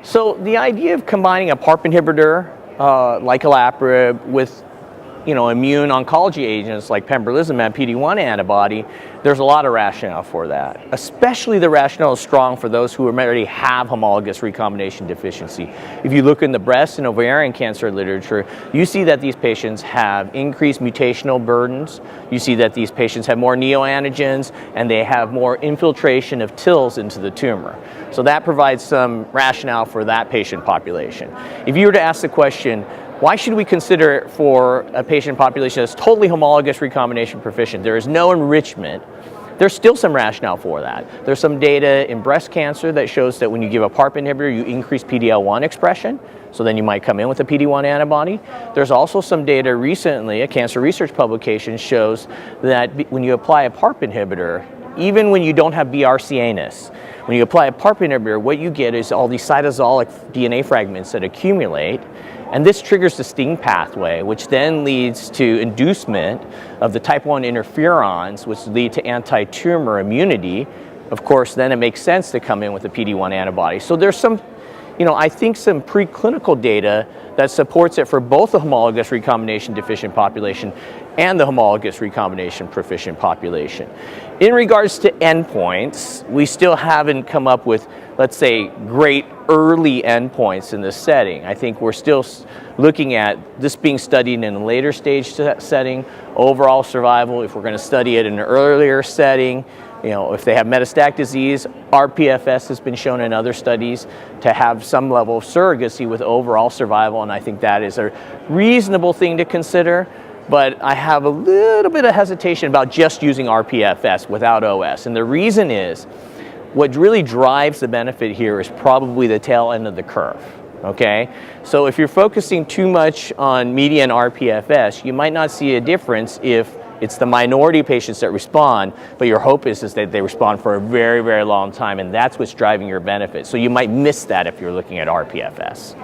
So the idea of combining a PARP inhibitor like olaparib with immune oncology agents like pembrolizumab, PD-1 antibody, there's a lot of rationale for that. Especially the rationale is strong for those who already have homologous recombination deficiency. If you look in the breast and ovarian cancer literature, you see that these patients have increased mutational burdens. You see that these patients have more neoantigens and they have more infiltration of TILs into the tumor. So that provides some rationale for that patient population. If you were to ask the question, why should we consider it for a patient population that's totally homologous recombination proficient? There is no enrichment. There's still some rationale for that. There's some data in breast cancer that shows that when you give a PARP inhibitor, you increase PD-L1 expression, so then you might come in with a PD-1 antibody. There's also some data recently, a cancer research publication shows that when you apply a PARP inhibitor, even when you don't have BRCA-ness, when you apply a PARP inhibitor, what you get is all these cytosolic DNA fragments that accumulate, and this triggers the STING pathway, which then leads to inducement of the type 1 interferons, which lead to anti-tumor immunity. Of course, then it makes sense to come in with a PD-1 antibody. So there's some, I think some preclinical data that supports it for both the homologous recombination deficient population and the homologous recombination proficient population. In regards to endpoints, we still haven't come up with, let's say, great early endpoints in this setting. I think we're still looking at this being studied in a later stage setting, overall survival, if we're going to study it in an earlier setting. If they have metastatic disease, rPFS has been shown in other studies to have some level of surrogacy with overall survival, and I think that is a reasonable thing to consider. But I have a little bit of hesitation about just using rPFS without OS. And the reason is, what really drives the benefit here is probably the tail end of the curve. Okay? So if you're focusing too much on median rPFS, you might not see a difference if it's the minority of patients that respond, but your hope is that they respond for a very, very long time, and that's what's driving your benefit. So you might miss that if you're looking at rPFS.